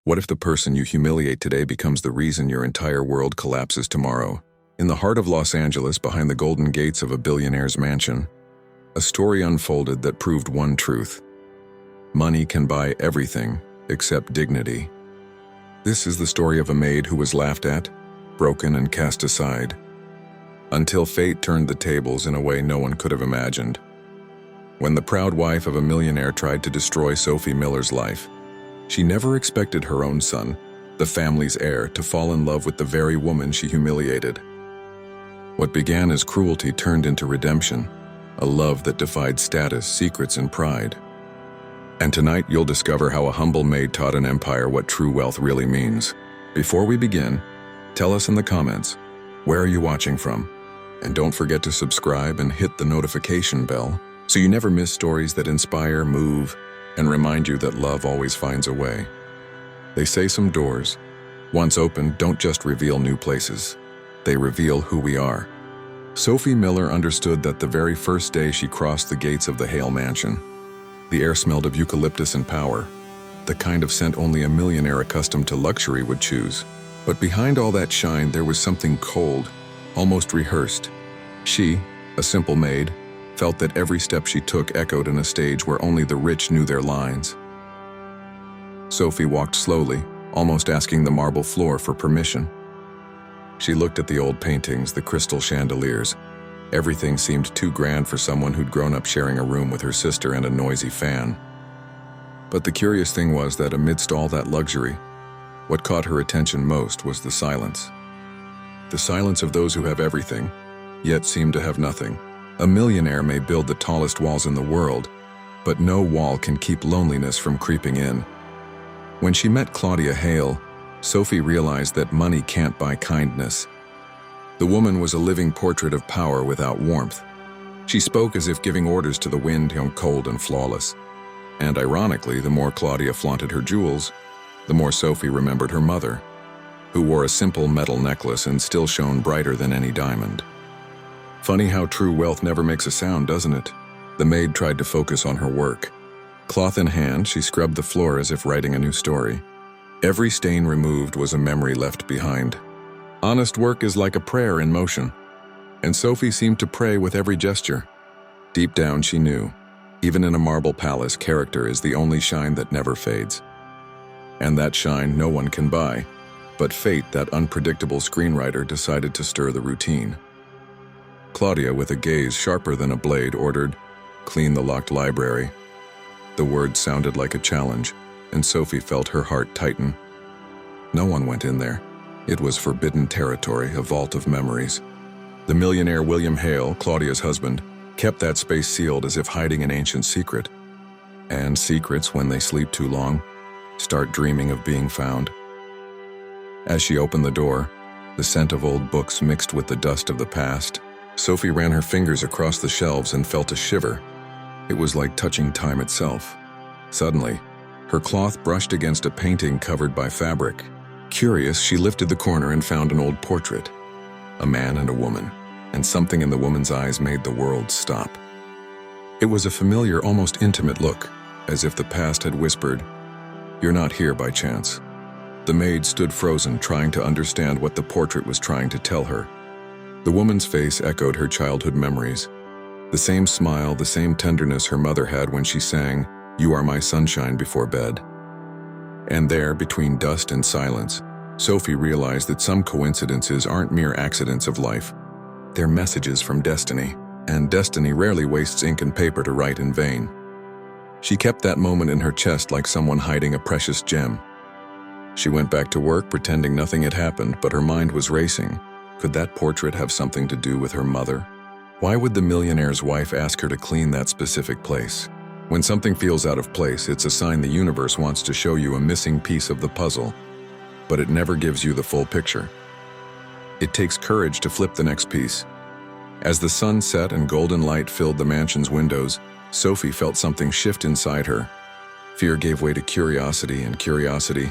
What if the person you humiliate today becomes the reason your entire world collapses tomorrow? In the heart of Los Angeles, behind the golden gates of a billionaire's mansion, a story unfolded that proved one truth. Money can buy everything except dignity. This is the story of a maid who was laughed at, broken, and cast aside, until fate turned the tables in a way no one could have imagined. When the proud wife of a millionaire tried to destroy Sophie Miller's life, she never expected her own son, the family's heir, to fall in love with the very woman she humiliated. What began as cruelty turned into redemption, a love that defied status, secrets, and pride. And tonight you'll discover how a humble maid taught an empire what true wealth really means. Before we begin, tell us in the comments, where are you watching from? And don't forget to subscribe and hit the notification bell so you never miss stories that inspire, move, and remind you that love always finds a way. They say some doors, once opened, don't just reveal new places. They reveal who we are. Sophie Miller understood that the very first day she crossed the gates of the Heir mansion. The air smelled of eucalyptus and power, the kind of scent only a millionaire accustomed to luxury would choose. But behind all that shine, there was something cold, almost rehearsed. She, a simple maid, felt that every step she took echoed in a stage where only the rich knew their lines. Sophie walked slowly, almost asking the marble floor for permission. She looked at the old paintings, the crystal chandeliers. Everything seemed too grand for someone who'd grown up sharing a room with her sister and a noisy fan. But the curious thing was that amidst all that luxury, what caught her attention most was the silence. The silence of those who have everything, yet seem to have nothing. A millionaire may build the tallest walls in the world, but no wall can keep loneliness from creeping in. When she met Claudia Hale, Sophie realized that money can't buy kindness. The woman was a living portrait of power without warmth. She spoke as if giving orders to the wind, cold and flawless. And ironically, the more Claudia flaunted her jewels, the more Sophie remembered her mother, who wore a simple metal necklace and still shone brighter than any diamond. Funny how true wealth never makes a sound, doesn't it? The maid tried to focus on her work. Cloth in hand, she scrubbed the floor as if writing a new story. Every stain removed was a memory left behind. Honest work is like a prayer in motion, and Sophie seemed to pray with every gesture. Deep down she knew, even in a marble palace, character is the only shine that never fades. And that shine no one can buy, but fate, that unpredictable screenwriter, decided to stir the routine. Claudia, with a gaze sharper than a blade, ordered, "Clean the locked library." The word sounded like a challenge, and Sophie felt her heart tighten. No one went in there. It was forbidden territory, a vault of memories. The millionaire William Hale, Claudia's husband, kept that space sealed as if hiding an ancient secret. And secrets, when they sleep too long, start dreaming of being found. As she opened the door, the scent of old books mixed with the dust of the past, Sophie ran her fingers across the shelves and felt a shiver. It was like touching time itself. Suddenly, her cloth brushed against a painting covered by fabric. Curious, she lifted the corner and found an old portrait. A man and a woman, and something in the woman's eyes made the world stop. It was a familiar, almost intimate look, as if the past had whispered, "You're not here by chance." The maid stood frozen, trying to understand what the portrait was trying to tell her. The woman's face echoed her childhood memories. The same smile, the same tenderness her mother had when she sang, "You are my sunshine," before bed. And there, between dust and silence, Sophie realized that some coincidences aren't mere accidents of life. They're messages from destiny, and destiny rarely wastes ink and paper to write in vain. She kept that moment in her chest like someone hiding a precious gem. She went back to work, pretending nothing had happened, but her mind was racing. Could that portrait have something to do with her mother? Why would the millionaire's wife ask her to clean that specific place? When something feels out of place, it's a sign the universe wants to show you a missing piece of the puzzle, but it never gives you the full picture. It takes courage to flip the next piece. As the sun set and golden light filled the mansion's windows, Sophie felt something shift inside her. Fear gave way to curiosity, and curiosity,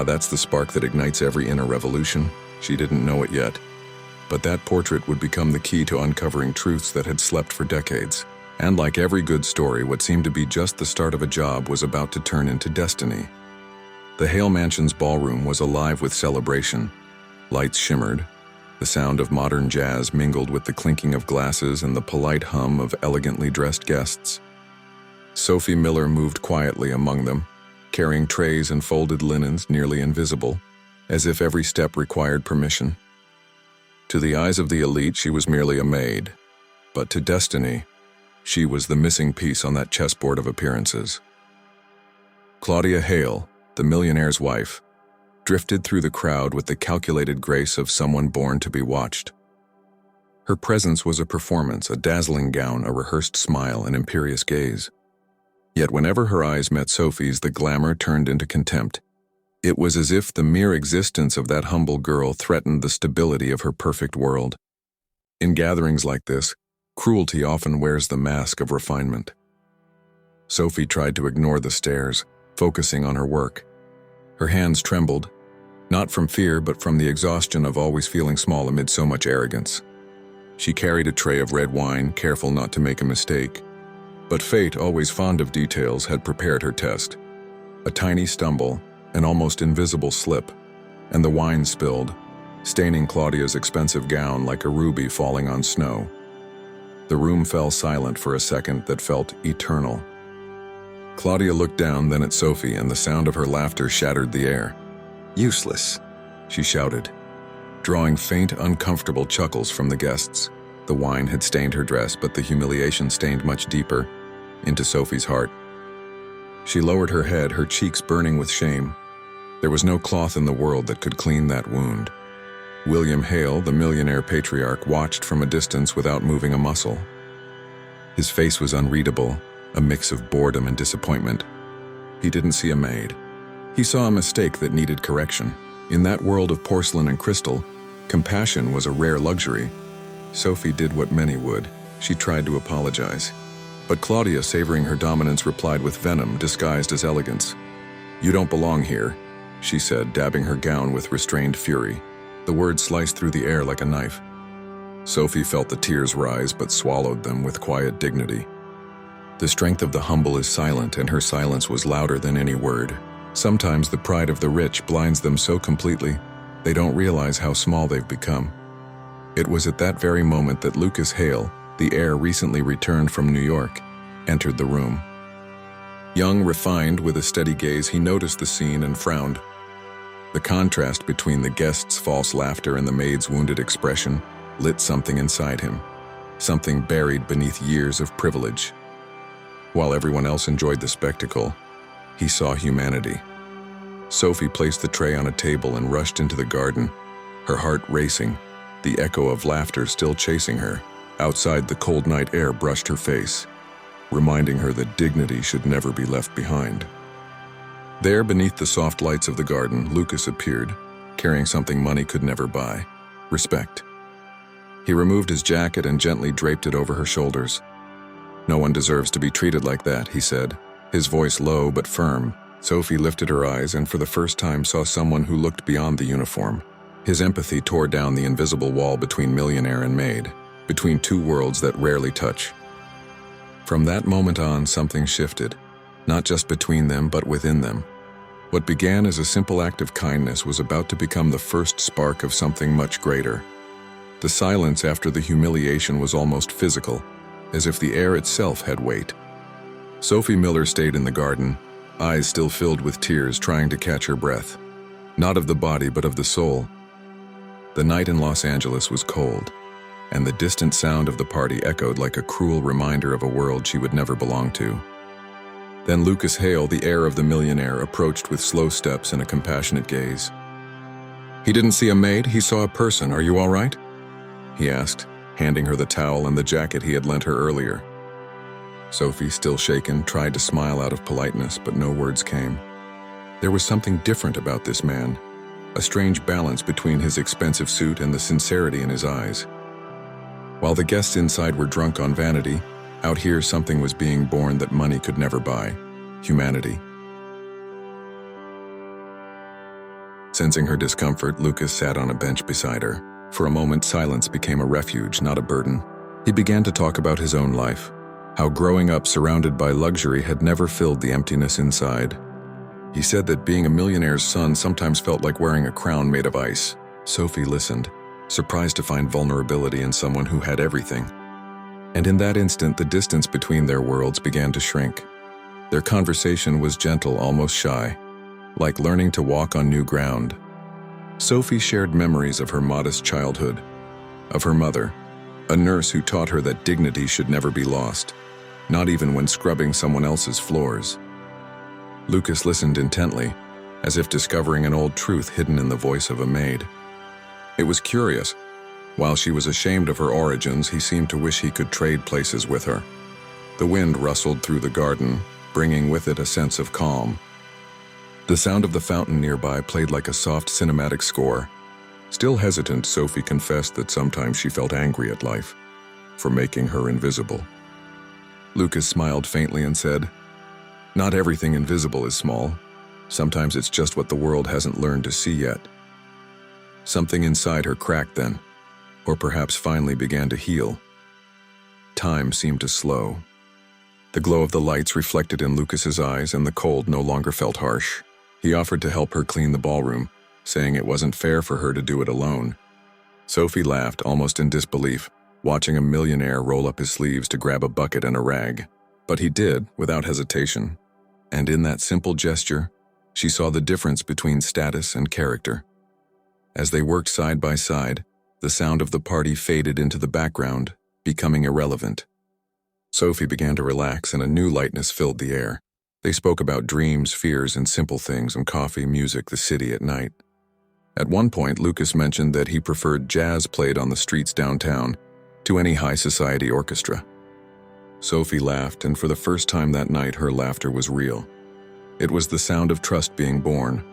that's the spark that ignites every inner revolution. She didn't know it yet, but that portrait would become the key to uncovering truths that had slept for decades. And like every good story, what seemed to be just the start of a job was about to turn into destiny. The Hale Mansion's ballroom was alive with celebration. Lights shimmered. The sound of modern jazz mingled with the clinking of glasses and the polite hum of elegantly dressed guests. Sophie Miller moved quietly among them, carrying trays and folded linens nearly invisible, as if every step required permission. To the eyes of the elite, she was merely a maid, but to Destiny, she was the missing piece on that chessboard of appearances. Claudia Hale, the millionaire's wife, drifted through the crowd with the calculated grace of someone born to be watched. Her presence was a performance, a dazzling gown, a rehearsed smile, an imperious gaze. Yet whenever her eyes met Sophie's, the glamour turned into contempt. It was as if the mere existence of that humble girl threatened the stability of her perfect world. In gatherings like this, cruelty often wears the mask of refinement. Sophie tried to ignore the stares, focusing on her work. Her hands trembled, not from fear but from the exhaustion of always feeling small amid so much arrogance. She carried a tray of red wine, careful not to make a mistake. But fate, always fond of details, had prepared her test. A tiny stumble, an almost invisible slip, and the wine spilled, staining Claudia's expensive gown like a ruby falling on snow. The room fell silent for a second that felt eternal. Claudia looked down, then at Sophie, and the sound of her laughter shattered the air. "Useless," she shouted, drawing faint, uncomfortable chuckles from the guests. The wine had stained her dress, but the humiliation stained much deeper, into Sophie's heart. She lowered her head, her cheeks burning with shame. There was no cloth in the world that could clean that wound. William Hale, the millionaire patriarch, watched from a distance without moving a muscle. His face was unreadable, a mix of boredom and disappointment. He didn't see a maid. He saw a mistake that needed correction. In that world of porcelain and crystal, compassion was a rare luxury. Sophie did what many would. She tried to apologize. But Claudia, savoring her dominance, replied with venom disguised as elegance. "You don't belong here," she said, dabbing her gown with restrained fury. The words sliced through the air like a knife. Sophie felt the tears rise but swallowed them with quiet dignity. The strength of the humble is silent, and her silence was louder than any word. Sometimes the pride of the rich blinds them so completely, they don't realize how small they've become. It was at that very moment that Lucas Hale, the heir recently returned from New York, entered the room. Young, refined, with a steady gaze, he noticed the scene and frowned. The contrast between the guests' false laughter and the maid's wounded expression lit something inside him, something buried beneath years of privilege. While everyone else enjoyed the spectacle, he saw humanity. Sophie placed the tray on a table and rushed into the garden, her heart racing, the echo of laughter still chasing her. Outside, the cold night air brushed her face, reminding her that dignity should never be left behind. There, beneath the soft lights of the garden, Lucas appeared, carrying something money could never buy: respect. He removed his jacket and gently draped it over her shoulders. "No one deserves to be treated like that," he said, his voice low but firm. Sophie lifted her eyes and for the first time saw someone who looked beyond the uniform. His empathy tore down the invisible wall between millionaire and maid, between two worlds that rarely touch. From that moment on, something shifted, not just between them but within them. What began as a simple act of kindness was about to become the first spark of something much greater. The silence after the humiliation was almost physical, as if the air itself had weight. Sophie Miller stayed in the garden, eyes still filled with tears, trying to catch her breath. Not of the body, but of the soul. The night in Los Angeles was cold, and the distant sound of the party echoed like a cruel reminder of a world she would never belong to. Then Lucas Hale, the heir of the millionaire, approached with slow steps and a compassionate gaze. "He didn't see a maid, he saw a person. Are you all right?" he asked, handing her the towel and the jacket he had lent her earlier. Sophie, still shaken, tried to smile out of politeness, but no words came. There was something different about this man, a strange balance between his expensive suit and the sincerity in his eyes. While the guests inside were drunk on vanity, out here something was being born that money could never buy: humanity. Sensing her discomfort, Lucas sat on a bench beside her. For a moment, silence became a refuge, not a burden. He began to talk about his own life, how growing up surrounded by luxury had never filled the emptiness inside. He said that being a millionaire's son sometimes felt like wearing a crown made of ice. Sophie listened, surprised to find vulnerability in someone who had everything. And in that instant, the distance between their worlds began to shrink. Their conversation was gentle, almost shy, like learning to walk on new ground. Sophie shared memories of her modest childhood, of her mother, a nurse who taught her that dignity should never be lost, not even when scrubbing someone else's floors. Lucas listened intently, as if discovering an old truth hidden in the voice of a maid. It was curious. While she was ashamed of her origins, he seemed to wish he could trade places with her. The wind rustled through the garden, bringing with it a sense of calm. The sound of the fountain nearby played like a soft cinematic score. Still hesitant, Sophie confessed that sometimes she felt angry at life for making her invisible. Lucas smiled faintly and said, "Not everything invisible is small. Sometimes it's just what the world hasn't learned to see yet." Something inside her cracked then, or perhaps finally began to heal. Time seemed to slow. The glow of the lights reflected in Lucas's eyes, and the cold no longer felt harsh. He offered to help her clean the ballroom, saying it wasn't fair for her to do it alone. Sophie laughed, almost in disbelief, watching a millionaire roll up his sleeves to grab a bucket and a rag. But he did, without hesitation. And in that simple gesture, she saw the difference between status and character. As they worked side by side, the sound of the party faded into the background, becoming irrelevant. Sophie began to relax, and a new lightness filled the air. They spoke about dreams, fears, and simple things, and coffee, music, the city at night. At one point, Lucas mentioned that he preferred jazz played on the streets downtown to any high society orchestra. Sophie laughed, and for the first time that night, her laughter was real. It was the sound of trust being born.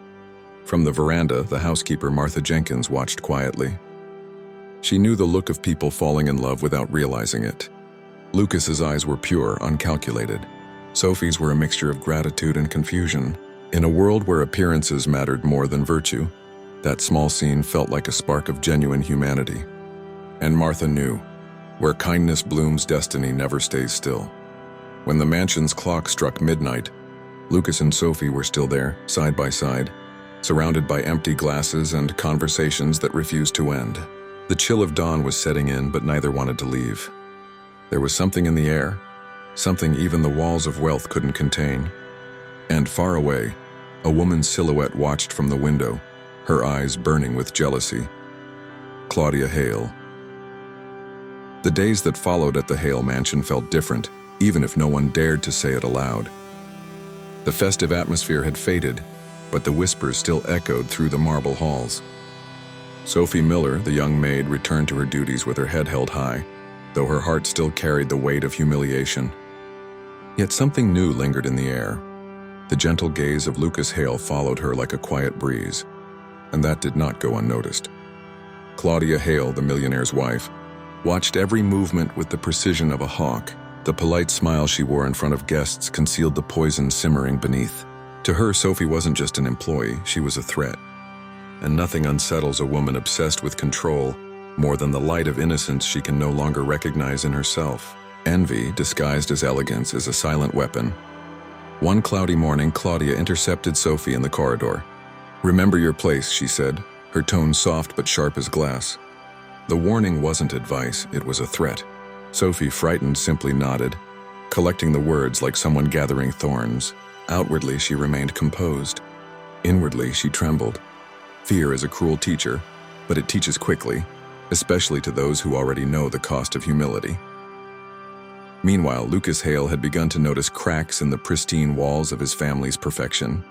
From the veranda, the housekeeper, Martha Jenkins, watched quietly. She knew the look of people falling in love without realizing it. Lucas's eyes were pure, uncalculated. Sophie's were a mixture of gratitude and confusion. In a world where appearances mattered more than virtue, that small scene felt like a spark of genuine humanity. And Martha knew, where kindness blooms, destiny never stays still. When the mansion's clock struck midnight, Lucas and Sophie were still there, side by side, surrounded by empty glasses and conversations that refused to end. The chill of dawn was setting in, but neither wanted to leave. There was something in the air, something even the walls of wealth couldn't contain. And far away, a woman's silhouette watched from the window, her eyes burning with jealousy. Claudia Hale. The days that followed at the Hale mansion felt different, even if no one dared to say it aloud. The festive atmosphere had faded, but the whispers still echoed through the marble halls. Sophie Miller, the young maid, returned to her duties with her head held high, though her heart still carried the weight of humiliation. Yet something new lingered in the air. The gentle gaze of Lucas Hale followed her like a quiet breeze, and that did not go unnoticed. Claudia Hale, the millionaire's wife, watched every movement with the precision of a hawk. The polite smile she wore in front of guests concealed the poison simmering beneath. To her, Sophie wasn't just an employee, she was a threat. And nothing unsettles a woman obsessed with control more than the light of innocence she can no longer recognize in herself. Envy, disguised as elegance, is a silent weapon. One cloudy morning, Claudia intercepted Sophie in the corridor. "Remember your place," she said, her tone soft but sharp as glass. The warning wasn't advice, it was a threat. Sophie, frightened, simply nodded, collecting the words like someone gathering thorns. Outwardly, she remained composed. Inwardly, she trembled. Fear is a cruel teacher, but it teaches quickly, especially to those who already know the cost of humility. Meanwhile, Lucas Hale had begun to notice cracks in the pristine walls of his family's perfection.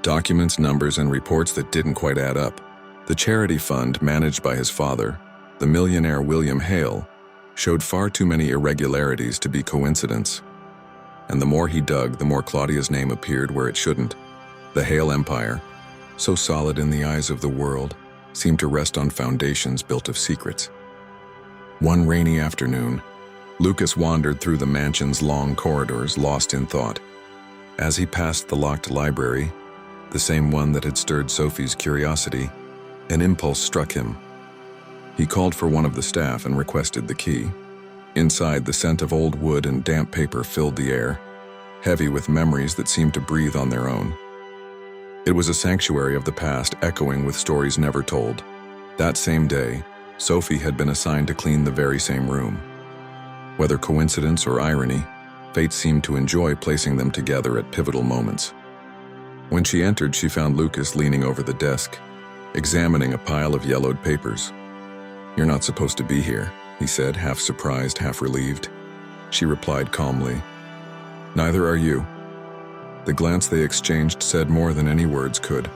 Documents, numbers, and reports that didn't quite add up. The charity fund managed by his father, the millionaire William Hale, showed far too many irregularities to be coincidence. And the more he dug, the more Claudia's name appeared where it shouldn't. The Hale empire, so solid in the eyes of the world, seemed to rest on foundations built of secrets. One rainy afternoon, Lucas wandered through the mansion's long corridors, lost in thought. As he passed the locked library, the same one that had stirred Sophie's curiosity, an impulse struck him. He called for one of the staff and requested the key. Inside, the scent of old wood and damp paper filled the air, heavy with memories that seemed to breathe on their own. It was a sanctuary of the past, echoing with stories never told. That same day, Sophie had been assigned to clean the very same room. Whether coincidence or irony, fate seemed to enjoy placing them together at pivotal moments. When she entered, she found Lucas leaning over the desk, examining a pile of yellowed papers. "You're not supposed to be here," he said, half surprised, half relieved. She replied calmly, "Neither are you." The glance they exchanged said more than any words could.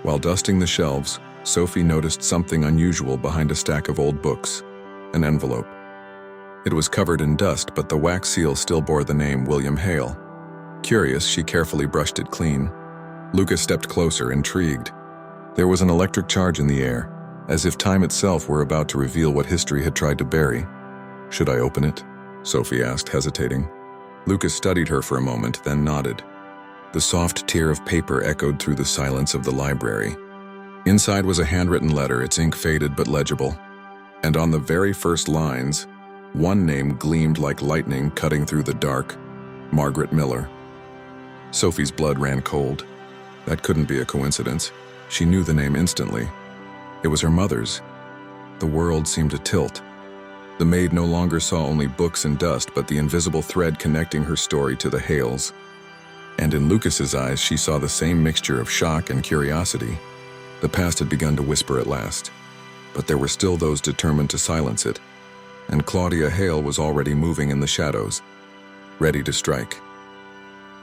While dusting the shelves, Sophie noticed something unusual behind a stack of old books, an envelope. It was covered in dust, but the wax seal still bore the name William Hale. Curious, she carefully brushed it clean. Lucas stepped closer, intrigued. There was an electric charge in the air, as if time itself were about to reveal what history had tried to bury. "Should I open it?" Sophie asked, hesitating. Lucas studied her for a moment, then nodded. The soft tier of paper echoed through the silence of the library. Inside was a handwritten letter, its ink faded but legible. And on the very first lines, one name gleamed like lightning cutting through the dark: Margaret Miller. Sophie's blood ran cold. That couldn't be a coincidence. She knew the name instantly. It was her mother's. The world seemed to tilt. The maid no longer saw only books and dust, but the invisible thread connecting her story to the Hales. And in Lucas's eyes, she saw the same mixture of shock and curiosity. The past had begun to whisper at last, but there were still those determined to silence it. And Claudia Hale was already moving in the shadows, ready to strike.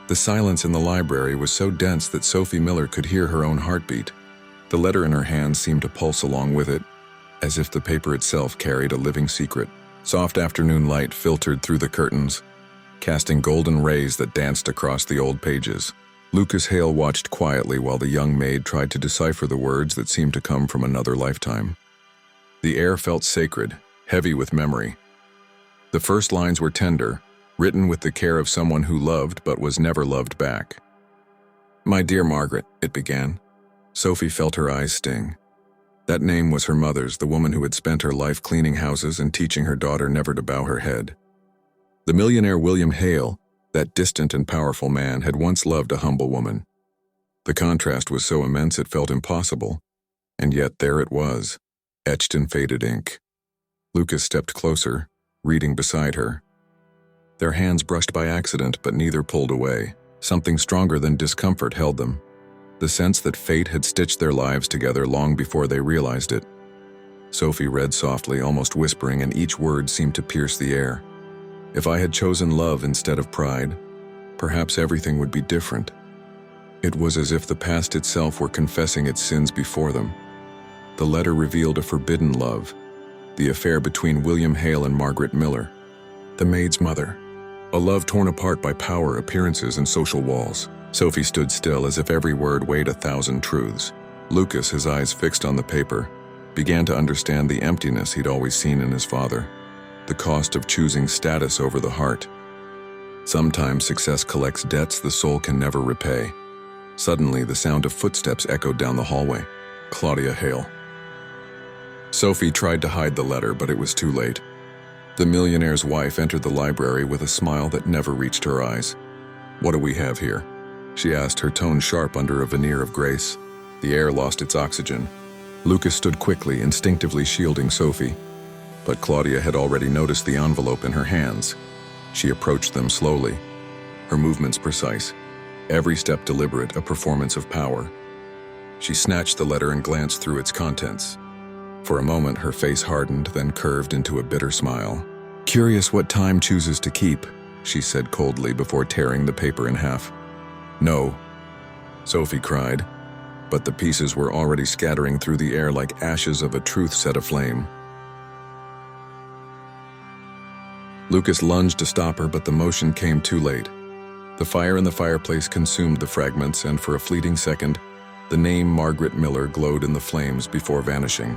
The silence in the library was so dense that Sophie Miller could hear her own heartbeat. The letter in her hand seemed to pulse along with it, as if the paper itself carried a living secret. Soft afternoon light filtered through the curtains, casting golden rays that danced across the old pages. Lucas Hale watched quietly while the young maid tried to decipher the words that seemed to come from another lifetime. The air felt sacred, heavy with memory. The first lines were tender, written with the care of someone who loved but was never loved back. "My dear Margaret," it began. Sophie felt her eyes sting. That name was her mother's, the woman who had spent her life cleaning houses and teaching her daughter never to bow her head. The millionaire William Hale, that distant and powerful man, had once loved a humble woman. The contrast was so immense it felt impossible, and yet there it was, etched in faded ink. Lucas stepped closer, reading beside her. Their hands brushed by accident, but neither pulled away. Something stronger than discomfort held them, the sense that fate had stitched their lives together long before they realized it. Sophie read softly, almost whispering, and each word seemed to pierce the air. "If I had chosen love instead of pride, perhaps everything would be different." It was as if the past itself were confessing its sins before them. The letter revealed a forbidden love, the affair between William Hale and Margaret Miller, the maid's mother. A love torn apart by power, appearances, and social walls. Sophie stood still, as if every word weighed 1,000 truths. Lucas, his eyes fixed on the paper, began to understand the emptiness he'd always seen in his father. The cost of choosing status over the heart. Sometimes success collects debts the soul can never repay. Suddenly, the sound of footsteps echoed down the hallway. Claudia Hale. Sophie tried to hide the letter, but it was too late. The millionaire's wife entered the library with a smile that never reached her eyes. "What do we have here?" she asked, her tone sharp under a veneer of grace. The air lost its oxygen. Lucas stood quickly, instinctively shielding Sophie. But Claudia had already noticed the envelope in her hands. She approached them slowly, her movements precise, every step deliberate, a performance of power. She snatched the letter and glanced through its contents. For a moment, her face hardened, then curved into a bitter smile. "Curious what time chooses to keep," she said coldly before tearing the paper in half. "No," Sophie cried, but the pieces were already scattering through the air like ashes of a truth set aflame. Lucas lunged to stop her, but the motion came too late. The fire in the fireplace consumed the fragments, and for a fleeting second, the name Margaret Miller glowed in the flames before vanishing.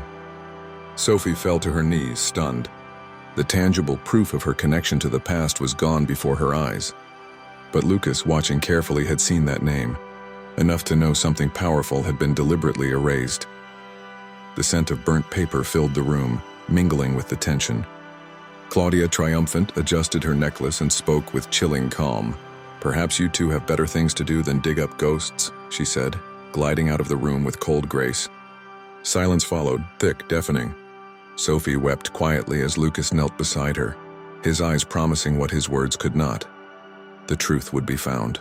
Sophie fell to her knees, stunned. The tangible proof of her connection to the past was gone before her eyes. But Lucas, watching carefully, had seen that name, enough to know something powerful had been deliberately erased. The scent of burnt paper filled the room, mingling with the tension. Claudia, triumphant, adjusted her necklace and spoke with chilling calm. "Perhaps you two have better things to do than dig up ghosts," she said. gliding out of the room with cold grace. Silence followed, thick, deafening. Sophie wept quietly as Lucas knelt beside her, his eyes promising what his words could not. The truth would be found.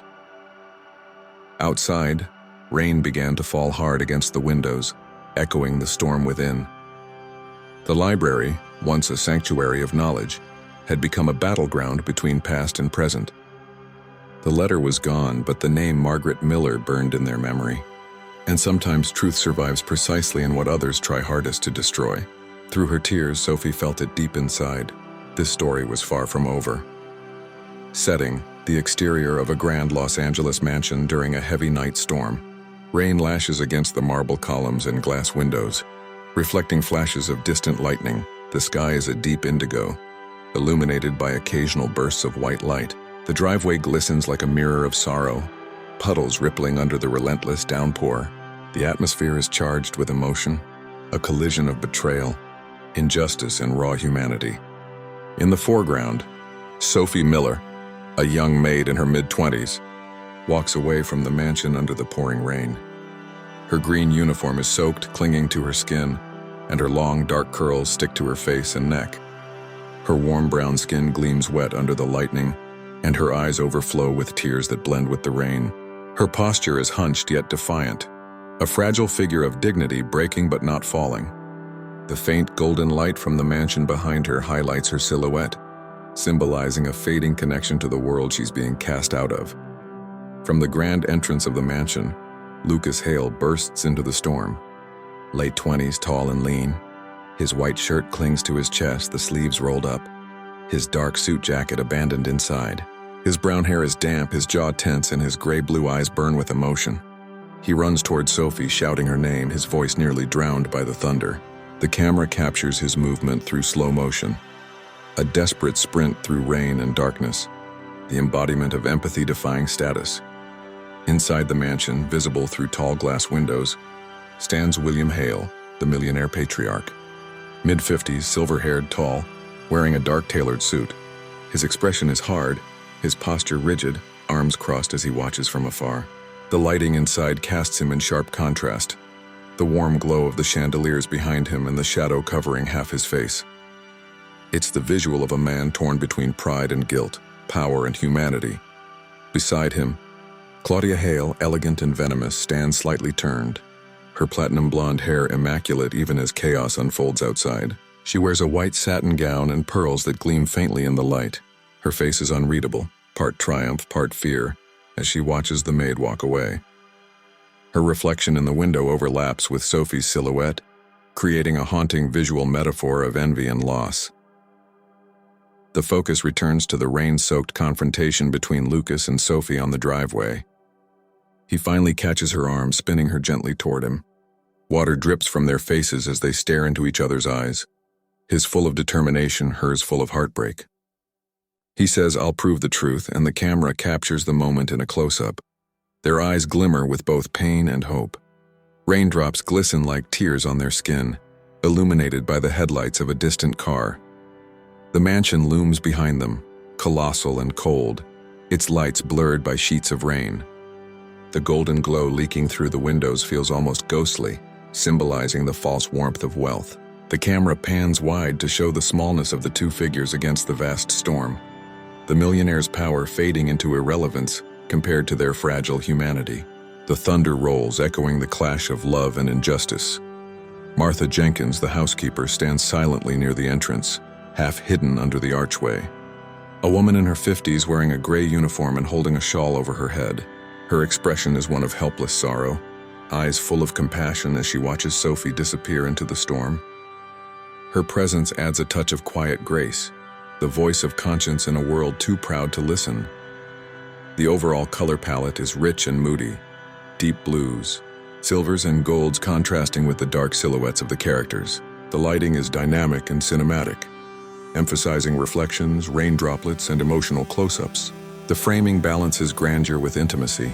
Outside, rain began to fall hard against the windows, echoing the storm within. The library, once a sanctuary of knowledge, had become a battleground between past and present. The letter was gone, but the name Margaret Miller burned in their memory. And sometimes truth survives precisely in what others try hardest to destroy. Through her tears, Sophie felt it deep inside. This story was far from over. Setting: the exterior of a grand Los Angeles mansion during a heavy night storm. Rain lashes against the marble columns and glass windows, reflecting flashes of distant lightning. The sky is a deep indigo, illuminated by occasional bursts of white light. The driveway glistens like a mirror of sorrow, puddles rippling under the relentless downpour. The atmosphere is charged with emotion, a collision of betrayal, injustice, and raw humanity. In the foreground, Sophie Miller, a young maid in her mid-20s, walks away from the mansion under the pouring rain. Her green uniform is soaked, clinging to her skin, and her long, dark curls stick to her face and neck. Her warm brown skin gleams wet under the lightning, and her eyes overflow with tears that blend with the rain. Her posture is hunched yet defiant, a fragile figure of dignity breaking but not falling. The faint golden light from the mansion behind her highlights her silhouette, symbolizing a fading connection to the world she's being cast out of. From the grand entrance of the mansion, Lucas Hale bursts into the storm. Late 20s, tall and lean. His white shirt clings to his chest, the sleeves rolled up, his dark suit jacket abandoned inside. His brown hair is damp, his jaw tense, and his gray-blue eyes burn with emotion. He runs toward Sophie, shouting her name, his voice nearly drowned by the thunder. The camera captures his movement through slow motion, a desperate sprint through rain and darkness, the embodiment of empathy-defying status. Inside the mansion, visible through tall glass windows, stands William Hale, the millionaire patriarch. Mid-50s, silver-haired, tall, wearing a dark tailored suit. His expression is hard, his posture rigid, arms crossed as he watches from afar. The lighting inside casts him in sharp contrast, the warm glow of the chandeliers behind him and the shadow covering half his face. It's the visual of a man torn between pride and guilt, power and humanity. Beside him, Claudia Hale, elegant and venomous, stands slightly turned, her platinum blonde hair immaculate even as chaos unfolds outside. She wears a white satin gown and pearls that gleam faintly in the light. Her face is unreadable, part triumph, part fear, as she watches the maid walk away. Her reflection in the window overlaps with Sophie's silhouette, creating a haunting visual metaphor of envy and loss. The focus returns to the rain-soaked confrontation between Lucas and Sophie on the driveway. He finally catches her arm, spinning her gently toward him. Water drips from their faces as they stare into each other's eyes, his full of determination, hers full of heartbreak. He says, "I'll prove the truth," and the camera captures the moment in a close-up. Their eyes glimmer with both pain and hope. Raindrops glisten like tears on their skin, illuminated by the headlights of a distant car. The mansion looms behind them, colossal and cold, its lights blurred by sheets of rain. The golden glow leaking through the windows feels almost ghostly, symbolizing the false warmth of wealth. The camera pans wide to show the smallness of the two figures against the vast storm, the millionaire's power fading into irrelevance compared to their fragile humanity. The thunder rolls, echoing the clash of love and injustice. Martha Jenkins, the housekeeper, stands silently near the entrance, half hidden under the archway. A woman in her 50s wearing a gray uniform and holding a shawl over her head. Her expression is one of helpless sorrow, eyes full of compassion as she watches Sophie disappear into the storm. Her presence adds a touch of quiet grace, the voice of conscience in a world too proud to listen. The overall color palette is rich and moody, deep blues, silvers and golds contrasting with the dark silhouettes of the characters. The lighting is dynamic and cinematic, emphasizing reflections, rain droplets, and emotional close-ups. The framing balances grandeur with intimacy,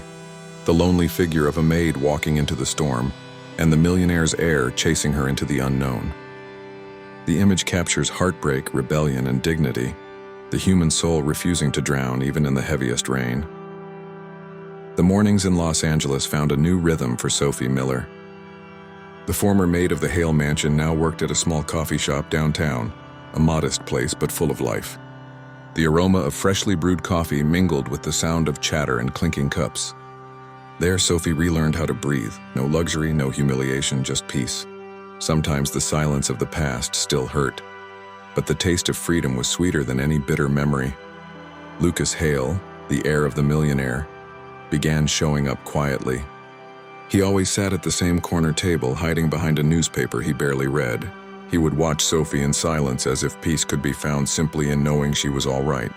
the lonely figure of a maid walking into the storm, and the millionaire's heir chasing her into the unknown. The image captures heartbreak, rebellion, and dignity, the human soul refusing to drown even in the heaviest rain. The mornings in Los Angeles found a new rhythm for Sophie Miller. The former maid of the Heir mansion now worked at a small coffee shop downtown, a modest place but full of life. The aroma of freshly brewed coffee mingled with the sound of chatter and clinking cups. There, Sophie relearned how to breathe. No luxury, no humiliation, just peace. Sometimes the silence of the past still hurt, but the taste of freedom was sweeter than any bitter memory. Lucas Heir, the heir of the Millionaire, began showing up quietly. He always sat at the same corner table, hiding behind a newspaper he barely read. He would watch Sophie in silence, as if peace could be found simply in knowing she was all right.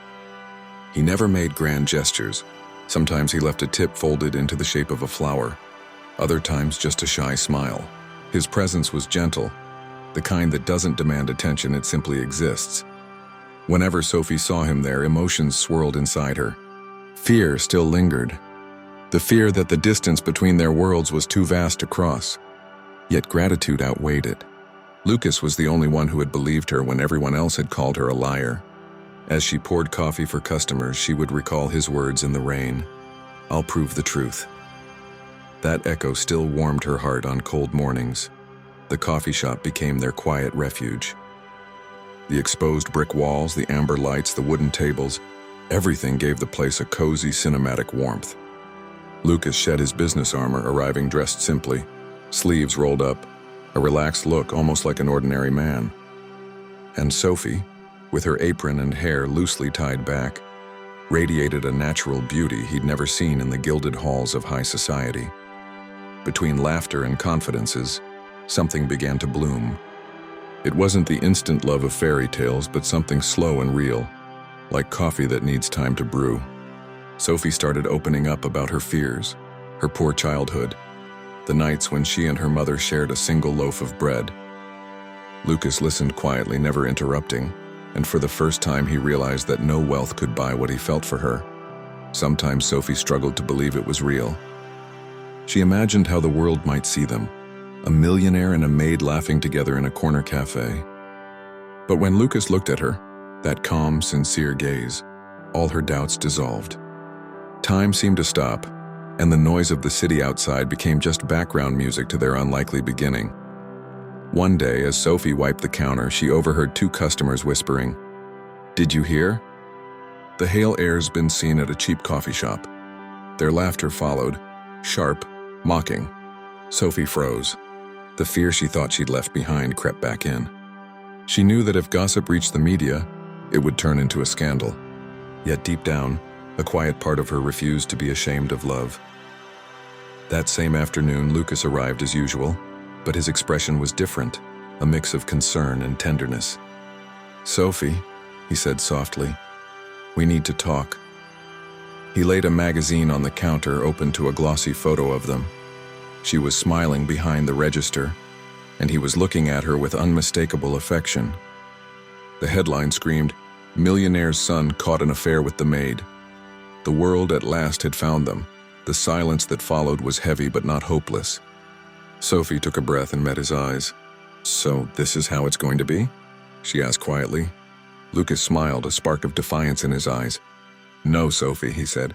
He never made grand gestures. Sometimes he left a tip folded into the shape of a flower. Other times just a shy smile. His presence was gentle, the kind that doesn't demand attention, it simply exists. Whenever Sophie saw him there, emotions swirled inside her. Fear still lingered. The fear that the distance between their worlds was too vast to cross. Yet gratitude outweighed it. Lucas was the only one who had believed her when everyone else had called her a liar. As she poured coffee for customers, she would recall his words in the rain. "I'll prove the truth." That echo still warmed her heart on cold mornings. The coffee shop became their quiet refuge. The exposed brick walls, the amber lights, the wooden tables, everything gave the place a cozy, cinematic warmth. Lucas shed his business armor, arriving dressed simply, sleeves rolled up, a relaxed look almost like an ordinary man. And Sophie, with her apron and hair loosely tied back, radiated a natural beauty he'd never seen in the gilded halls of high society. Between laughter and confidences, something began to bloom. It wasn't the instant love of fairy tales, but something slow and real, like coffee that needs time to brew. Sophie started opening up about her fears, her poor childhood, the nights when she and her mother shared a single loaf of bread. Lucas listened quietly, never interrupting, and for the first time he realized that no wealth could buy what he felt for her. Sometimes Sophie struggled to believe it was real. She imagined how the world might see them, a millionaire and a maid laughing together in a corner cafe. But when Lucas looked at her, that calm, sincere gaze, all her doubts dissolved. Time seemed to stop, and the noise of the city outside became just background music to their unlikely beginning. One day, as Sophie wiped the counter, she overheard two customers whispering, "Did you hear? The Heir's been seen at a cheap coffee shop." Their laughter followed, sharp, mocking. Sophie froze. The fear she thought she'd left behind crept back in. She knew that if gossip reached the media, it would turn into a scandal. Yet deep down, a quiet part of her refused to be ashamed of love. That same afternoon, Lucas arrived as usual, but his expression was different, a mix of concern and tenderness. "Sophie," he said softly, "we need to talk." He laid a magazine on the counter, open to a glossy photo of them. She was smiling behind the register, and he was looking at her with unmistakable affection. The headline screamed, "Millionaire's son caught an affair with the maid." The world at last had found them. The silence that followed was heavy but not hopeless. Sophie took a breath and met his eyes. "So this is how it's going to be?" she asked quietly. Lucas smiled, a spark of defiance in his eyes. "No, Sophie," he said.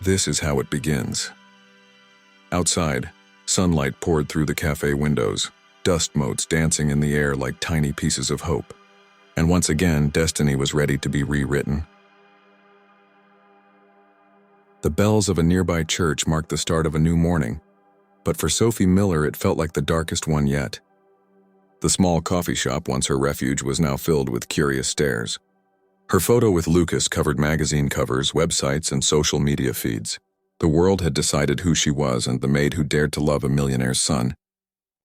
"This is how it begins." Outside, sunlight poured through the cafe windows, dust motes dancing in the air like tiny pieces of hope. And once again, destiny was ready to be rewritten. The bells of a nearby church marked the start of a new morning, but for Sophie Miller it felt like the darkest one yet. The small coffee shop, once her refuge, was now filled with curious stares. Her photo with Lucas covered magazine covers, websites, and social media feeds. The world had decided who she was and the maid who dared to love a millionaire's son.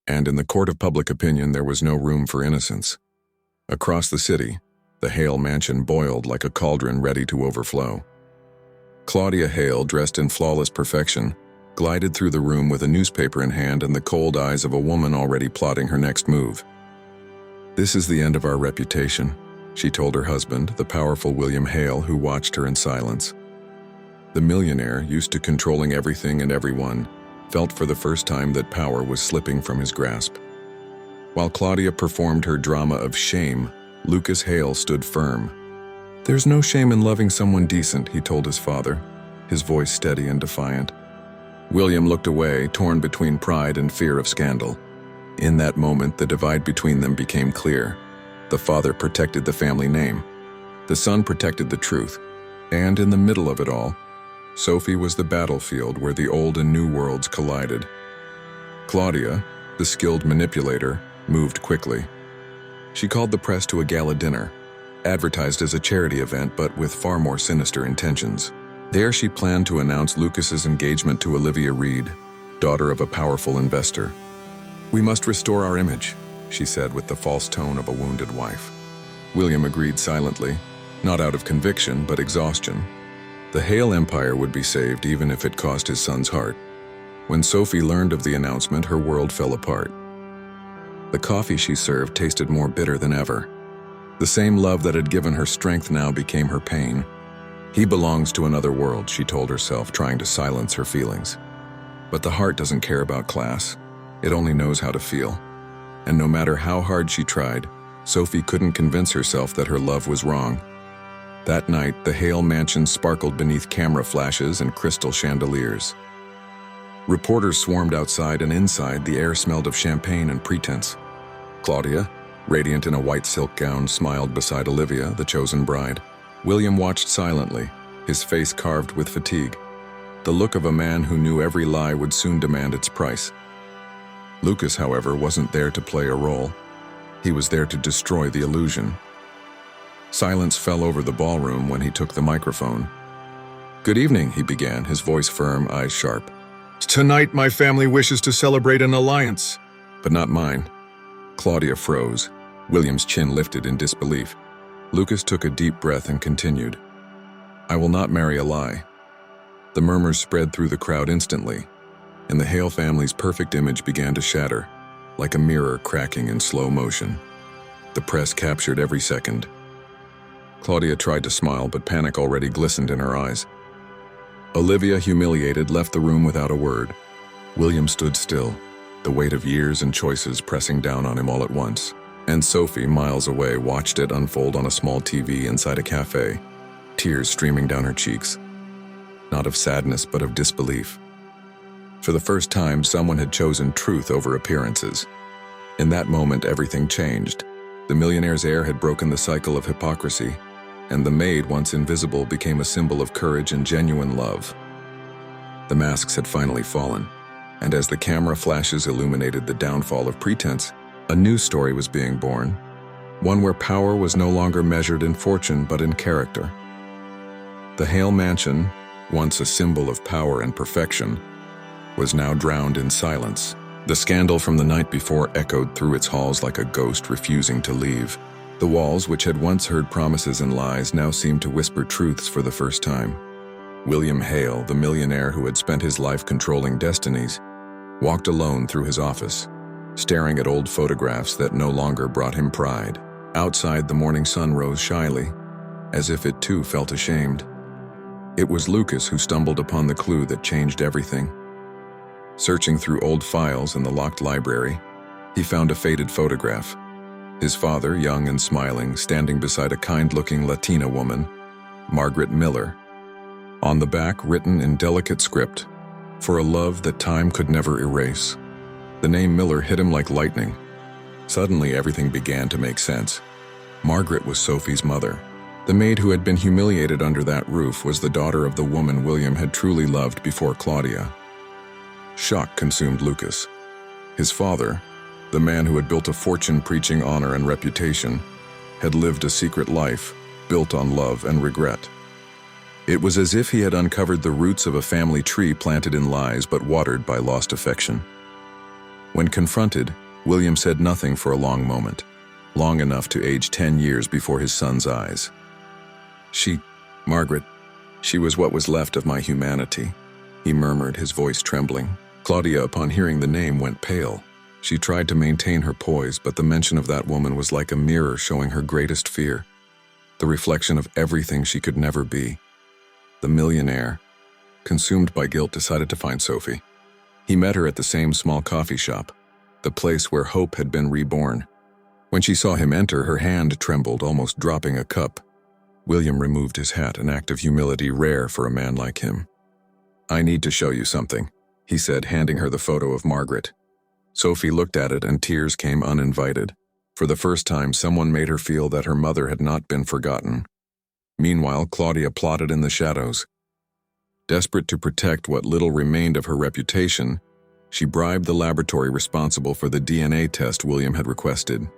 And in the court of public opinion, there was no room for innocence. Across the city, the Heir mansion boiled like a cauldron ready to overflow. Claudia Heir, dressed in flawless perfection, glided through the room with a newspaper in hand and the cold eyes of a woman already plotting her next move. "This is the end of our reputation," she told her husband, the powerful William Heir, who watched her in silence. The millionaire, used to controlling everything and everyone, felt for the first time that power was slipping from his grasp. While Claudia performed her drama of shame, Lucas Heir stood firm. "There's no shame in loving someone decent," he told his father, his voice steady and defiant. William looked away, torn between pride and fear of scandal. In that moment, the divide between them became clear. The father protected the family name. The son protected the truth. And in the middle of it all, Sophie was the battlefield where the old and new worlds collided. Claudia, the skilled manipulator, moved quickly. She called the press to a gala dinner, advertised as a charity event but with far more sinister intentions. There she planned to announce Lucas's engagement to Olivia Reed, daughter of a powerful investor. "We must restore our image," she said with the false tone of a wounded wife. William agreed silently, not out of conviction but exhaustion. The Heir empire would be saved even if it cost his son's heart. When Sophie learned of the announcement, her world fell apart. The coffee she served tasted more bitter than ever. The same love that had given her strength now became her pain. "He belongs to another world," she told herself, trying to silence her feelings. But the heart doesn't care about class. It only knows how to feel. And no matter how hard she tried, Sophie couldn't convince herself that her love was wrong. That night, the Heir mansion sparkled beneath camera flashes and crystal chandeliers. Reporters swarmed outside, and inside, the air smelled of champagne and pretense. Claudia, radiant in a white silk gown, smiled beside Olivia, the chosen bride. William watched silently, his face carved with fatigue, the look of a man who knew every lie would soon demand its price. Lucas, however, wasn't there to play a role. He was there to destroy the illusion. Silence fell over the ballroom when he took the microphone. "Good evening," he began, his voice firm, eyes sharp. "Tonight my family wishes to celebrate an alliance." "But not mine." Claudia froze. William's chin lifted in disbelief. Lucas took a deep breath and continued. "I will not marry a lie." The murmurs spread through the crowd instantly, and the Heir family's perfect image began to shatter, like a mirror cracking in slow motion. The press captured every second. Claudia tried to smile, but panic already glistened in her eyes. Olivia, humiliated, left the room without a word. William stood still, the weight of years and choices pressing down on him all at once. And Sophie, miles away, watched it unfold on a small TV inside a cafe, tears streaming down her cheeks. Not of sadness, but of disbelief. For the first time, someone had chosen truth over appearances. In that moment, everything changed. The millionaire's heir had broken the cycle of hypocrisy, and the maid, once invisible, became a symbol of courage and genuine love. The masks had finally fallen, and as the camera flashes illuminated the downfall of pretense, a new story was being born, one where power was no longer measured in fortune but in character. The Heir mansion, once a symbol of power and perfection, was now drowned in silence. The scandal from the night before echoed through its halls like a ghost refusing to leave. The walls, which had once heard promises and lies, now seemed to whisper truths for the first time. William Heir, the millionaire who had spent his life controlling destinies, walked alone through his office, staring at old photographs that no longer brought him pride. Outside, the morning sun rose shyly, as if it too felt ashamed. It was Lucas who stumbled upon the clue that changed everything. Searching through old files in the locked library, he found a faded photograph. His father, young and smiling, standing beside a kind-looking Latina woman, Margaret Miller. On the back, written in delicate script, "For a love that time could never erase." The name Miller hit him like lightning. Suddenly, everything began to make sense. Margaret was Sophie's mother. The maid who had been humiliated under that roof was the daughter of the woman William had truly loved before Claudia. Shock consumed Lucas. His father, the man who had built a fortune preaching honor and reputation, had lived a secret life built on love and regret. It was as if he had uncovered the roots of a family tree planted in lies but watered by lost affection. When confronted, William said nothing for a long moment, long enough to age 10 years before his son's eyes. Margaret, she was what was left of my humanity," he murmured, his voice trembling. Claudia, upon hearing the name, went pale. She tried to maintain her poise, but the mention of that woman was like a mirror showing her greatest fear, the reflection of everything she could never be. The millionaire, consumed by guilt, decided to find Sophie. He met her at the same small coffee shop, the place where hope had been reborn. When she saw him enter, her hand trembled, almost dropping a cup. William removed his hat, an act of humility rare for a man like him. "I need to show you something," he said, handing her the photo of Margaret. Sophie looked at it and tears came uninvited. For the first time, someone made her feel that her mother had not been forgotten. Meanwhile, Claudia plotted in the shadows. Desperate to protect what little remained of her reputation, she bribed the laboratory responsible for the DNA test William had requested.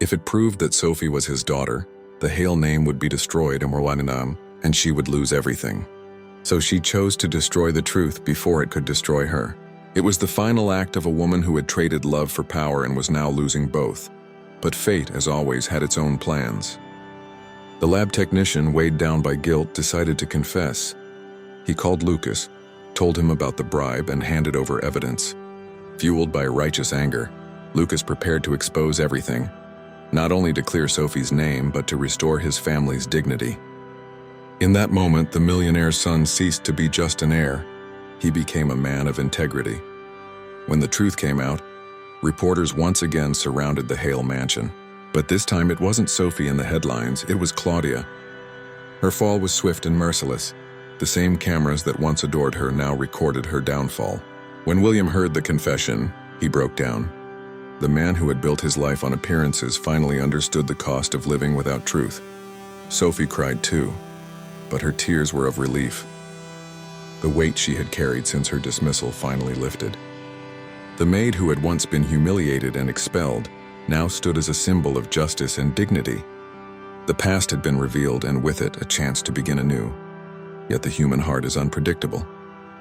If it proved that Sophie was his daughter, the Heir name would be destroyed and she would lose everything. So she chose to destroy the truth before it could destroy her. It was the final act of a woman who had traded love for power and was now losing both. But fate, as always, had its own plans. The lab technician, weighed down by guilt, decided to confess. He called Lucas, told him about the bribe, and handed over evidence. Fueled by righteous anger, Lucas prepared to expose everything, not only to clear Sophie's name, but to restore his family's dignity. In that moment, the millionaire's son ceased to be just an heir. He became a man of integrity. When the truth came out, reporters once again surrounded the Heir mansion. But this time it wasn't Sophie in the headlines, it was Claudia. Her fall was swift and merciless. The same cameras that once adored her now recorded her downfall. When William heard the confession, he broke down. The man who had built his life on appearances finally understood the cost of living without truth. Sophie cried too, but her tears were of relief. The weight she had carried since her dismissal finally lifted. The maid who had once been humiliated and expelled now stood as a symbol of justice and dignity. The past had been revealed, and with it, a chance to begin anew. Yet the human heart is unpredictable,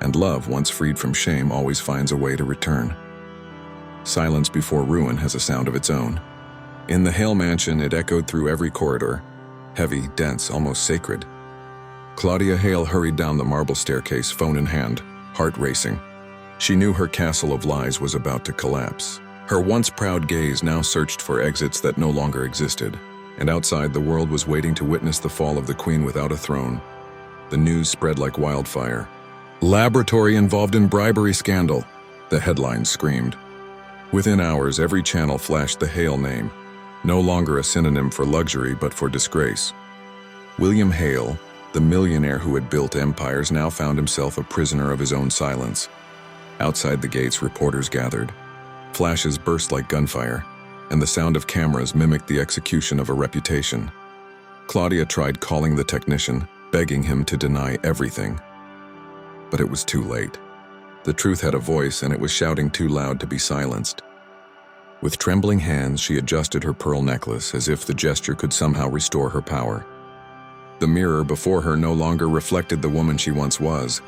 and love, once freed from shame, always finds a way to return. Silence before ruin has a sound of its own. In the Heir mansion, it echoed through every corridor, heavy, dense, almost sacred. Claudia Heir hurried down the marble staircase, phone in hand, heart racing. She knew her castle of lies was about to collapse. Her once proud gaze now searched for exits that no longer existed, and outside the world was waiting to witness the fall of the queen without a throne. The news spread like wildfire. "Laboratory involved in bribery scandal," the headlines screamed. Within hours, every channel flashed the Heir name, no longer a synonym for luxury but for disgrace. William Heir, the millionaire who had built empires, now found himself a prisoner of his own silence. Outside the gates, reporters gathered. Flashes burst like gunfire, and the sound of cameras mimicked the execution of a reputation. Claudia tried calling the technician, begging him to deny everything. But it was too late. The truth had a voice, and it was shouting too loud to be silenced. With trembling hands, she adjusted her pearl necklace, as if the gesture could somehow restore her power. The mirror before her no longer reflected the woman she once was.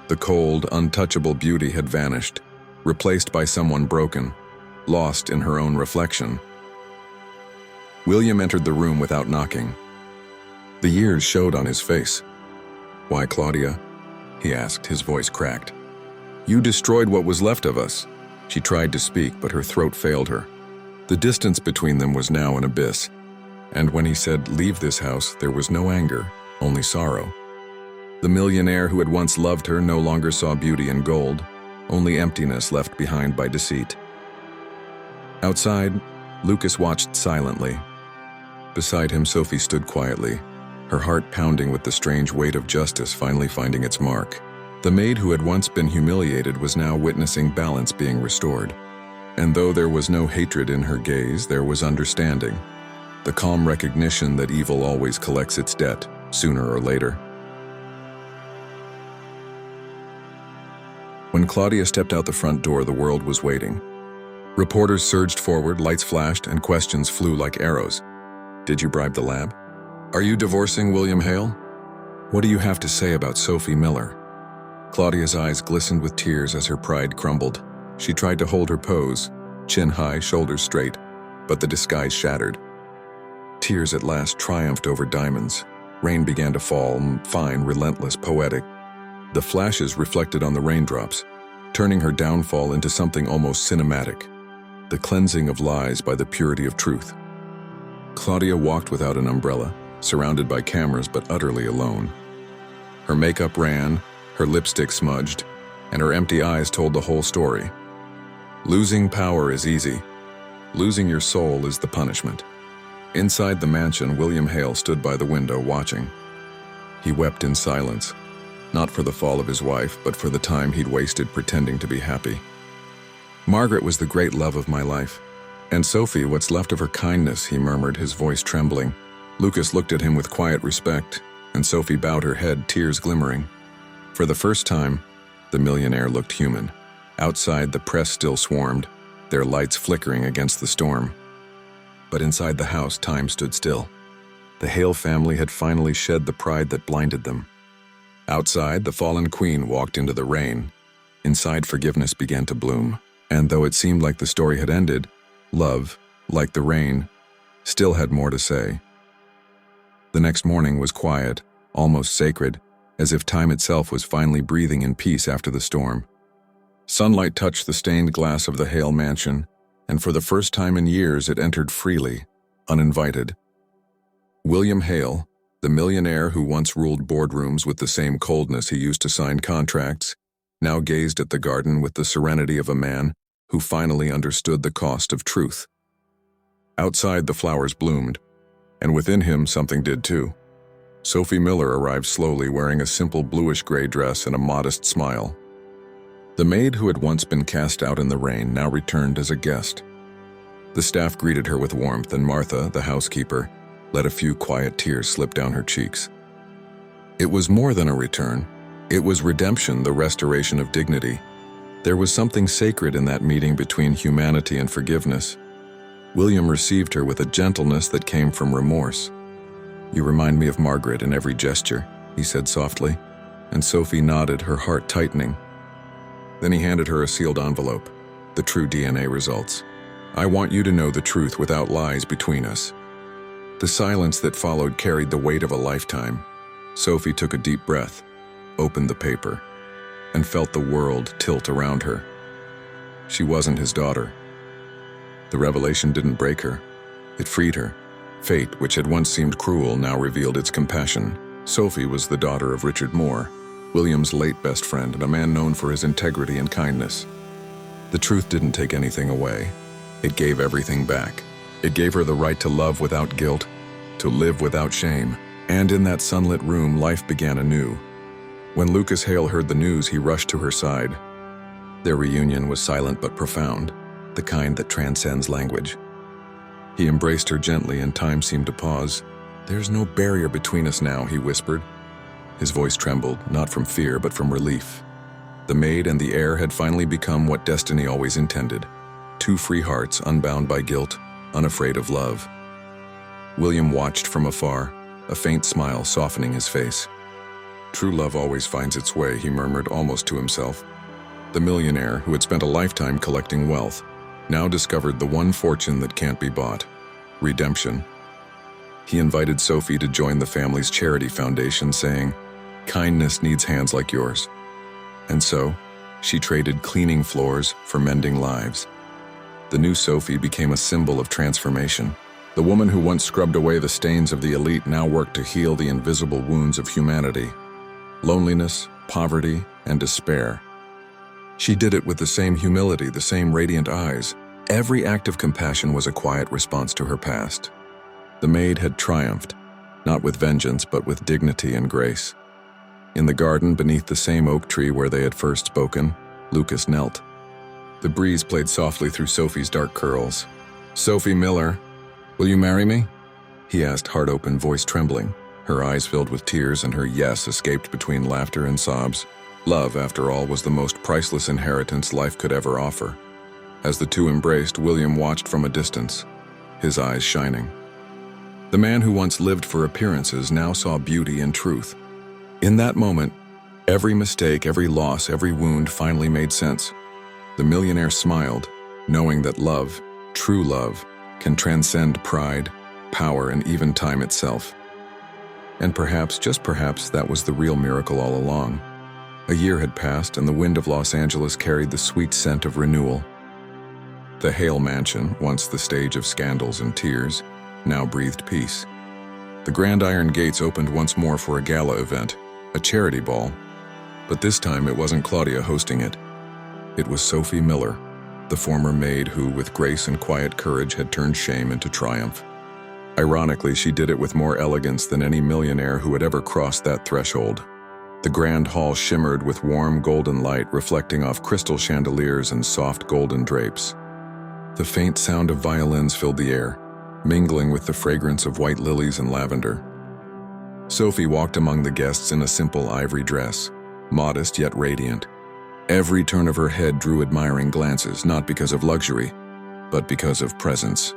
The cold, untouchable beauty had vanished, replaced by someone broken, lost in her own reflection. William entered the room without knocking. The years showed on his face. "Why, Claudia?" he asked, his voice cracked. "You destroyed what was left of us." She tried to speak, but her throat failed her. The distance between them was now an abyss, and when he said, "Leave this house," there was no anger, only sorrow. The millionaire who had once loved her no longer saw beauty in gold, only emptiness left behind by deceit. Outside, Lucas watched silently. Beside him, Sophie stood quietly, her heart pounding with the strange weight of justice finally finding its mark. The maid who had once been humiliated was now witnessing balance being restored. And though there was no hatred in her gaze, there was understanding. The calm recognition that evil always collects its debt, sooner or later. When Claudia stepped out the front door, the world was waiting. Reporters surged forward, lights flashed, and questions flew like arrows. "Did you bribe the lab? Are you divorcing William Heir? What do you have to say about Sophie Miller?" Claudia's eyes glistened with tears as her pride crumbled. She tried to hold her pose, chin high, shoulders straight, but the disguise shattered. Tears at last triumphed over diamonds. Rain began to fall, fine, relentless, poetic. The flashes reflected on the raindrops, turning her downfall into something almost cinematic. The cleansing of lies by the purity of truth. Claudia walked without an umbrella, surrounded by cameras but utterly alone. Her makeup ran, her lipstick smudged, and her empty eyes told the whole story. Losing power is easy. Losing your soul is the punishment. Inside the mansion, William Heir stood by the window watching. He wept in silence, not for the fall of his wife, but for the time he'd wasted pretending to be happy. Margaret was the great love of my life. And Sophie, what's left of her kindness, he murmured, his voice trembling. Lucas looked at him with quiet respect, and Sophie bowed her head, tears glimmering. For the first time, the millionaire looked human. Outside, the press still swarmed, their lights flickering against the storm. But inside the house, time stood still. The Hale family had finally shed the pride that blinded them. Outside, the fallen queen walked into the rain. Inside, forgiveness began to bloom. And though it seemed like the story had ended, love, like the rain, still had more to say. The next morning was quiet, almost sacred, as if time itself was finally breathing in peace after the storm. Sunlight touched the stained glass of the Hale mansion, and for the first time in years it entered freely, uninvited. William Hale, the millionaire who once ruled boardrooms with the same coldness he used to sign contracts, now gazed at the garden with the serenity of a man who finally understood the cost of truth. Outside, the flowers bloomed, and within him something did too. Sophie Miller arrived slowly, wearing a simple bluish-gray dress and a modest smile. The maid who had once been cast out in the rain now returned as a guest. The staff greeted her with warmth, and Martha, the housekeeper, let a few quiet tears slip down her cheeks. It was more than a return. It was redemption, the restoration of dignity. There was something sacred in that meeting between humanity and forgiveness. William received her with a gentleness that came from remorse. "You remind me of Margaret in every gesture," he said softly, and Sophie nodded, her heart tightening. Then he handed her a sealed envelope, the true DNA results. "I want you to know the truth without lies between us." The silence that followed carried the weight of a lifetime. Sophie took a deep breath, opened the paper, and felt the world tilt around her. She wasn't his daughter. The revelation didn't break her. It freed her. Fate, which had once seemed cruel, now revealed its compassion. Sophie was the daughter of Richard Moore, William's late best friend, and a man known for his integrity and kindness. The truth didn't take anything away. It gave everything back. It gave her the right to love without guilt, to live without shame. And in that sunlit room, life began anew. When Lucas Hale heard the news, he rushed to her side. Their reunion was silent but profound, the kind that transcends language. He embraced her gently, and time seemed to pause. "There's no barrier between us now," he whispered. His voice trembled, not from fear but from relief. The Maid and the Heir had finally become what destiny always intended. Two free hearts, unbound by guilt, unafraid of love. William watched from afar, a faint smile softening his face. "True love always finds its way," he murmured almost to himself. The millionaire, who had spent a lifetime collecting wealth, now discovered the one fortune that can't be bought: redemption. He invited Sophie to join the family's charity foundation, saying, "Kindness needs hands like yours." And so, she traded cleaning floors for mending lives. The new Sophie became a symbol of transformation. The woman who once scrubbed away the stains of the elite now worked to heal the invisible wounds of humanity: loneliness, poverty, and despair. She did it with the same humility, the same radiant eyes. Every act of compassion was a quiet response to her past. The Maid had triumphed, not with vengeance, but with dignity and grace. In the garden beneath the same oak tree where they had first spoken, Lucas knelt. The breeze played softly through Sophie's dark curls. "Sophie Miller, will you marry me?" he asked, heart open, voice trembling. Her eyes filled with tears, and her yes escaped between laughter and sobs. Love, after all, was the most priceless inheritance life could ever offer. As the two embraced, William watched from a distance, his eyes shining. The man who once lived for appearances now saw beauty and truth. In that moment, every mistake, every loss, every wound finally made sense. The millionaire smiled, knowing that love, true love, can transcend pride, power, and even time itself. And perhaps, just perhaps, that was the real miracle all along. A year had passed, and the wind of Los Angeles carried the sweet scent of renewal. The Hale mansion, once the stage of scandals and tears, now breathed peace. The grand iron gates opened once more for a gala event, a charity ball. But this time it wasn't Claudia hosting it. It was Sophie Miller, the former maid who, with grace and quiet courage, had turned shame into triumph. Ironically, she did it with more elegance than any millionaire who had ever crossed that threshold. The grand hall shimmered with warm golden light reflecting off crystal chandeliers and soft golden drapes. The faint sound of violins filled the air, mingling with the fragrance of white lilies and lavender. Sophie walked among the guests in a simple ivory dress, modest yet radiant. Every turn of her head drew admiring glances, not because of luxury, but because of presence.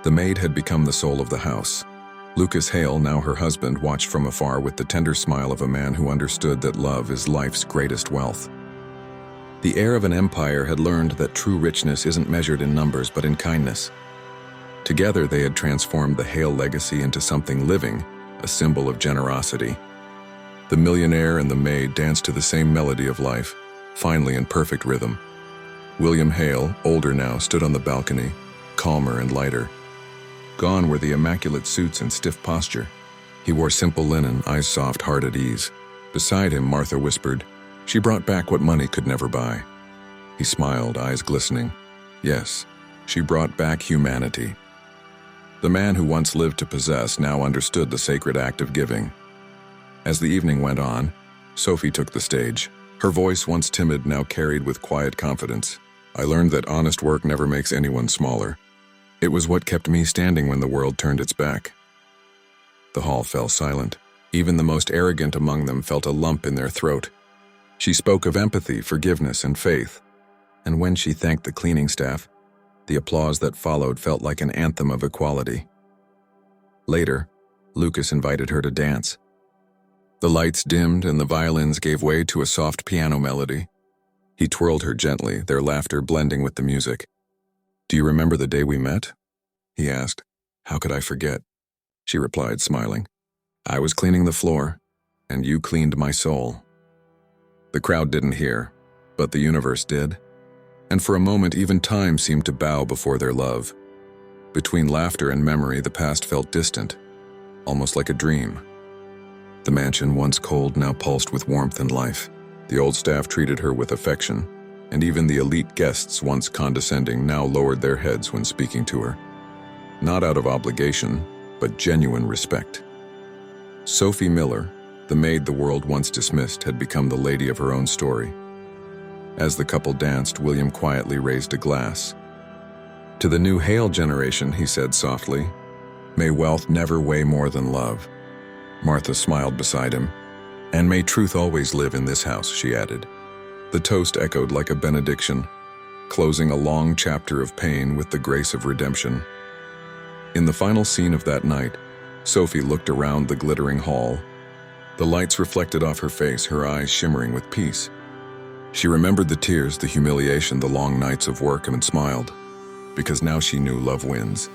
The maid had become the soul of the house. Lucas Hale, now her husband, watched from afar with the tender smile of a man who understood that love is life's greatest wealth. The heir of an empire had learned that true richness isn't measured in numbers but in kindness. Together they had transformed the Hale legacy into something living, a symbol of generosity. The millionaire and the maid danced to the same melody of life, finally in perfect rhythm. William Hale, older now, stood on the balcony, calmer and lighter. Gone were the immaculate suits and stiff posture. He wore simple linen, eyes soft, heart at ease. Beside him, Martha whispered, "She brought back what money could never buy." He smiled, eyes glistening. Yes, she brought back humanity. The man who once lived to possess now understood the sacred act of giving. As the evening went on, Sophie took the stage. Her voice, once timid, now carried with quiet confidence. "I learned that honest work never makes anyone smaller. It was what kept me standing when the world turned its back." The hall fell silent. Even the most arrogant among them felt a lump in their throat. She spoke of empathy, forgiveness, and faith. And when she thanked the cleaning staff, the applause that followed felt like an anthem of equality. Later, Lucas invited her to dance. The lights dimmed and the violins gave way to a soft piano melody. He twirled her gently, their laughter blending with the music. "Do you remember the day we met?" he asked. "How could I forget?" she replied, smiling. "I was cleaning the floor, and you cleaned my soul." The crowd didn't hear, but the universe did. And for a moment, even time seemed to bow before their love. Between laughter and memory, the past felt distant, almost like a dream. The mansion, once cold, now pulsed with warmth and life. The old staff treated her with affection, and even the elite guests, once condescending, now lowered their heads when speaking to her. Not out of obligation, but genuine respect. Sophie Miller, the maid the world once dismissed, had become the lady of her own story. As the couple danced, William quietly raised a glass. "To the new Hale generation," he said softly, "may wealth never weigh more than love." Martha smiled beside him. "And may truth always live in this house," she added. The toast echoed like a benediction, closing a long chapter of pain with the grace of redemption. In the final scene of that night, Sophie looked around the glittering hall. The lights reflected off her face, her eyes shimmering with peace. She remembered the tears, the humiliation, the long nights of work, and smiled, because now she knew love wins.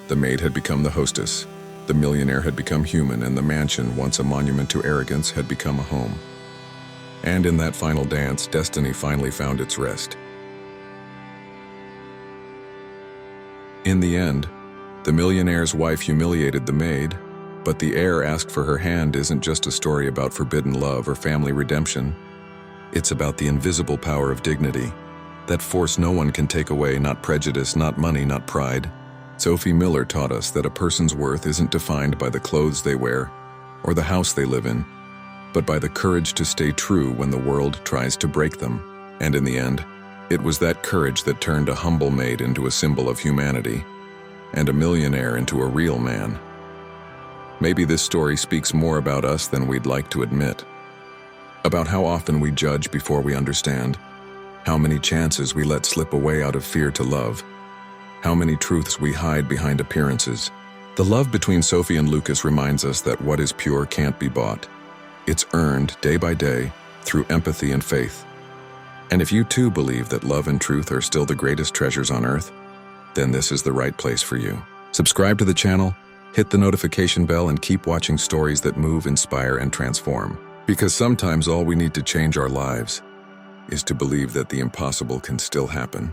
The maid had become the hostess, the millionaire had become human, and the mansion, once a monument to arrogance, had become a home. And in that final dance, destiny finally found its rest. In the end, the millionaire's wife humiliated the maid, but the heir asked for her hand isn't just a story about forbidden love or family redemption. It's about the invisible power of dignity, that force no one can take away, not prejudice, not money, not pride. Sophie Miller taught us that a person's worth isn't defined by the clothes they wear or the house they live in, but by the courage to stay true when the world tries to break them. And in the end, it was that courage that turned a humble maid into a symbol of humanity, and a millionaire into a real man. Maybe this story speaks more about us than we'd like to admit. About how often we judge before we understand, how many chances we let slip away out of fear to love, how many truths we hide behind appearances. The love between Sophie and Lucas reminds us that what is pure can't be bought. It's earned day by day through empathy and faith. And if you too believe that love and truth are still the greatest treasures on earth, then this is the right place for you. Subscribe to the channel, hit the notification bell, and keep watching stories that move, inspire, and transform. Because sometimes all we need to change our lives is to believe that the impossible can still happen.